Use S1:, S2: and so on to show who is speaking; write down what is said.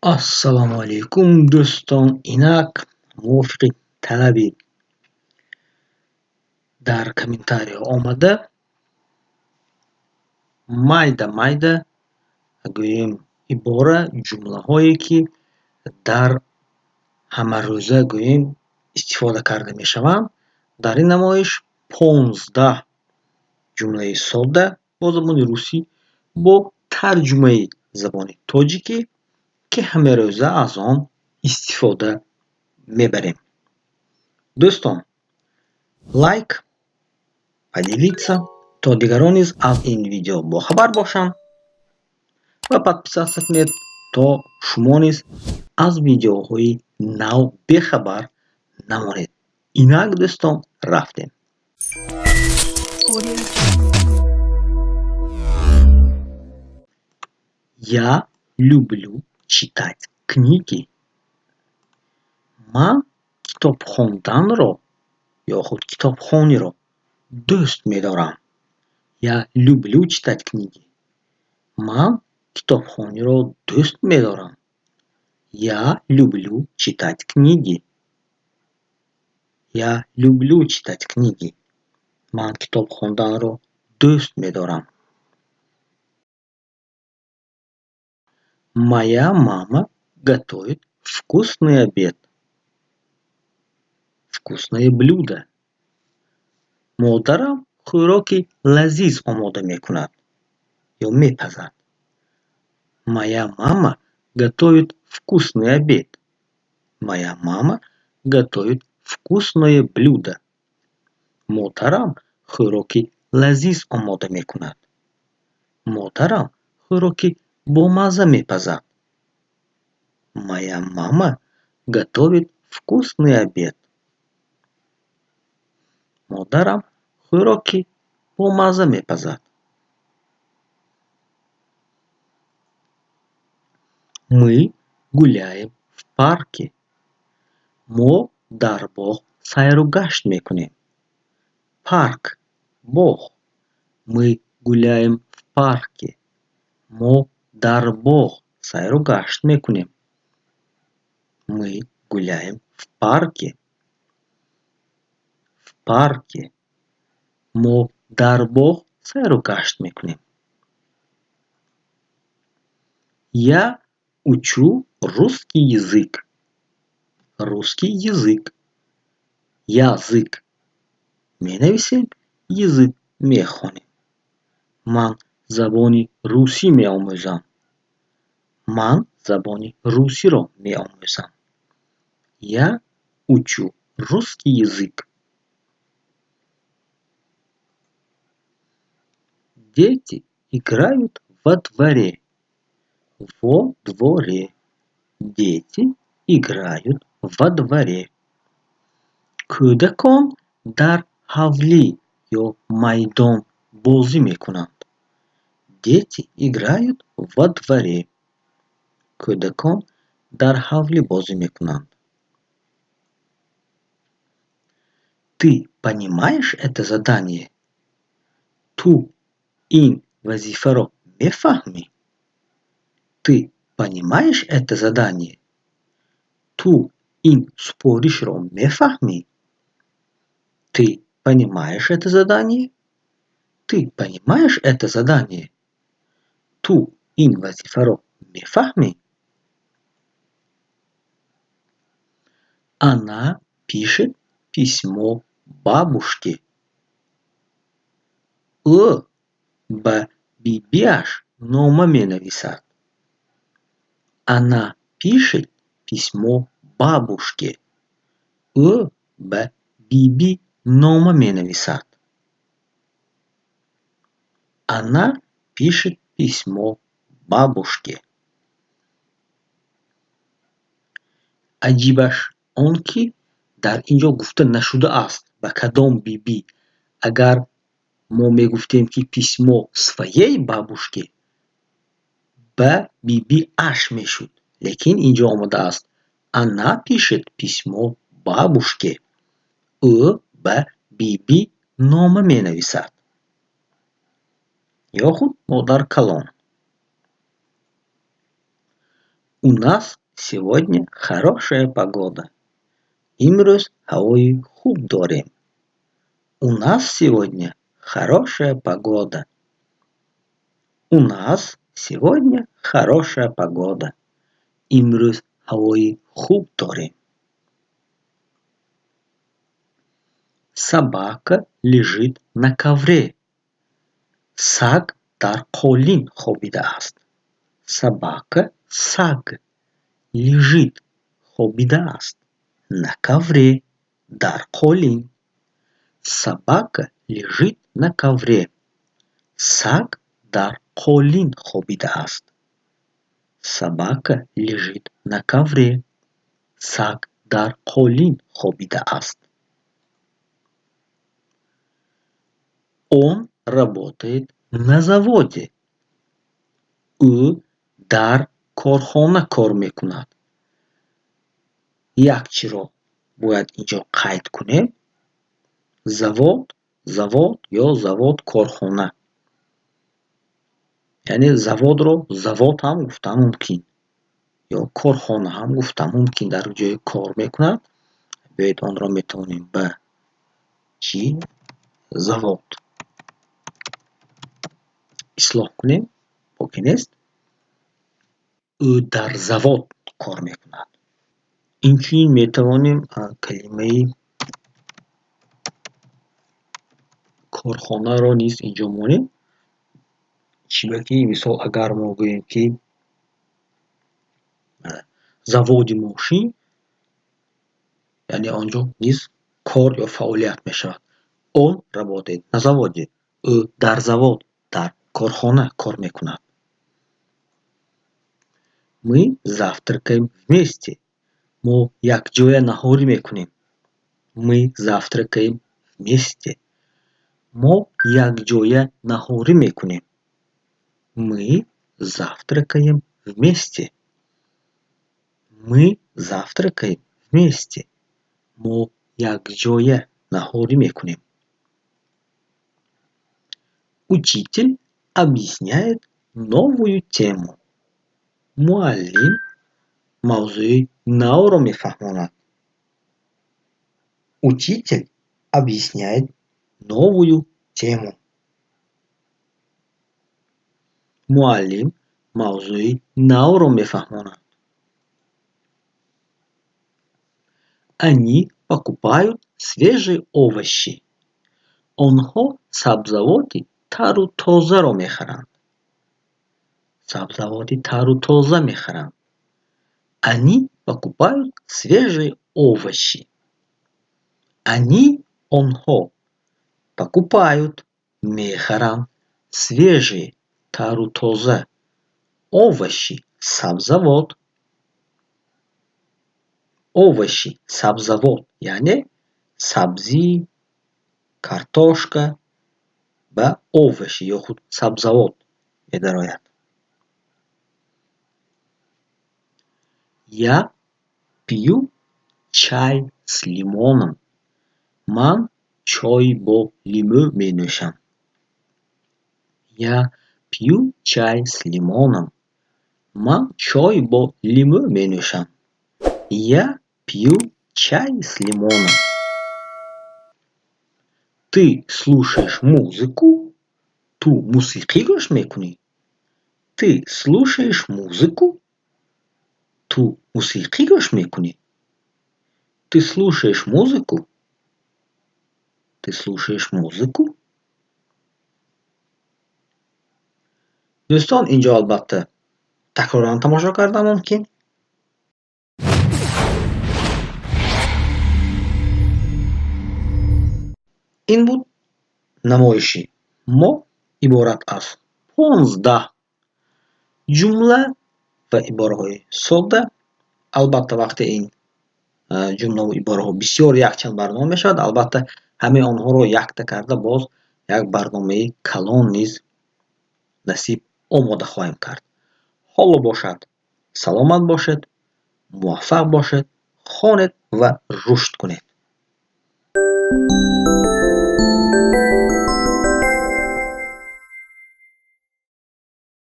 S1: Assalomu alaykum do'ston, inaq мувофиқи талаби дар комментариҳо омада майда гӯем ибора ҷумлаҳое ки дар ҳамарӯза гӯем истифода карда мешаванд. Дар ин намоиш 15 ҷумлаи содда бо забони русӣ бо тарҷумаи забони тоҷикӣ ки ҳамарӯза аз он истифода мебарем. Дӯстон, лайк, поделиться, то дигарон низ аз ин видео бохабар бошанд ва подписаться кунед, то шумо низ аз видеоҳои нав бехабар намонед. Инак дӯстон, рафтем. Я люблю читать книги. Ман китоб хонданро ё худ китобхониро дӯст медорам. Я люблю читать книги. Ман китобхониро дӯст медорам. Я люблю читать книги. Я люблю читать книги. Ман китоб хонданро дӯст медорам. Моя мама готовит вкусный обед. Вкусное блюдо. Модарам хӯроки лазиз омода мекунад ё мепазад. Моя мама готовит вкусный обед. Моя мама готовит вкусное блюдо. Модарам хӯроки лазиз омода мекунад. Модарам хӯроки бомазза мепазад. Моя мама готовит вкусный обед. Модарам хӯроки бомазза мепазад. Мы гуляем в парке. Мо дар боғ сайру гашт мекунем. Парк — боғ. Мы гуляем в парке. Мо дар боғ сайру гашт мекунем. Мы гуляем в парке. В парке. Мо дар боғ сайру гашт мекунем. Я учу русский язык. Русский язык. Язык менависем, язык мехонем. Ман забони русӣ меомӯзам. Ман забони русиро меомӯзам. Я учу русский язык. Дети играют во дворе. Во дворе. Дети играют во дворе. Кӯдакон дар ҳавлӣ ё майдон бозӣ мекунанд. Дети играют во дворе. Кӯдакон дар ҳавлӣ бозӣ мекунанд. Ты понимаешь это задание? Ту ин вазифаро мефаҳмӣ? Ты понимаешь это задание? Ту ин супоришро мефаҳмӣ? Ты понимаешь это задание? Ты понимаешь это задание? Ту ин вазифаро мефаҳмӣ? Она пишет письмо бабушке. Ӯ ба бибиаш нома менависад. Она пишет письмо бабушке. Ӯ ба биби нома менависад. Она пишет письмо бабушке. аҷибаш он ки дар инҷо гуфта нашудааст ба кадом биби. Агар мо мегуфтем ки письмо своей бабушке, ба биби аш мешуд. Лекин инҷо омадааст она пишет письмо бабушке. Ӯ ба биби нома менависад. ё худ модар калон. У нас сегодня хорошая погода. Имрӯз ҳавои хуб дорем. У нас сегодня хорошая погода. У нас сегодня хорошая погода. Имрӯз ҳавои хуб дорем. Собака лежит на ковре. Саг дар қолин хобидааст. Собака, саг лежит, хобидааст на ковре дар қолин. Собака лежит на ковре. Саг дар қолин хобидааст. Собака лежит на ковре. Саг дар қолин хобидааст. Он работает на заводе. ӯ дар корхона кор мекунад. Як чиро бояд инҷо қайд кунем. Завод, завод ё завод корхона. яъне заводро завод ҳам гуфта мумкин ё корхона ҳам гуфта мумкин. дар ҷое кор мекунад. биёед онро метавонем ба чӣ? Завод ислоҳ кунем. боки нест. ӯ дар завод кор мекунад. инчунин метавонем калимаи корхонаро низ инҷо монем. чӣ ки мисол агар мо гӯем ки заводи мошин, яъне онҷо низ кор ё фаъолият мешавад. Он работает на заводе. ӯ дар завод, дар корхона кор мекунад. Мы завтракаем вместе. мо якҷоя наҳорӣ мекунем. Мы завтракаем вместе. мо якҷоя наҳорӣ мекунем. Мы завтракаем вместе. Мы завтракаем вместе. мо якҷоя наҳорӣ мекунем. Учитель объясняет новую тему. муаллим мавзӯи навро мефаҳмонад. Учитель объясняет новую тему. муаллим мавзӯи навро мефаҳмонад. Они покупают свежие овощи. онҳо сабзавоти тару тозаро мехаранд. сабзавоти тару тоза мехаранд. Они покупают свежие овощи. Они, онҳо, покупают, мехаранд, свежие, тару тоза, овощи, сабзавот. овощи, сабзавот, яъне сабзӣ, картошка ба овощи ё худ сабзавот медарояд. Я пью чай с лимоном. ман чой бо лимӯ менӯшам. Я пью чай с лимоном. ман чой бо лимӯ менӯшам. Я пью чай с лимоном. Ты слушаешь музыку? Ту мусиқӣ гӯш мекунӣ? Ты слушаешь музыку? Ту мусиқӣ гӯш мекунӣ? Ты слушаешь музыку? Ты слушаешь музыку? дӯстон, инҷо албатта такроран тамошо кардан мумкин. ин буд намоиши мо иборат аз 15 ҷумла ва ибораҳои содда. албатта вақте ин ҷумлаву ибораҳо бисёр якчанд барнома мешавад, албатта ҳамаи онҳоро якта карда боз як барномаи калон низ насиб омода хоҳем кард. ҳоло бошад саломат бошед, муваффақ бошед, хонед ва рушд кунед.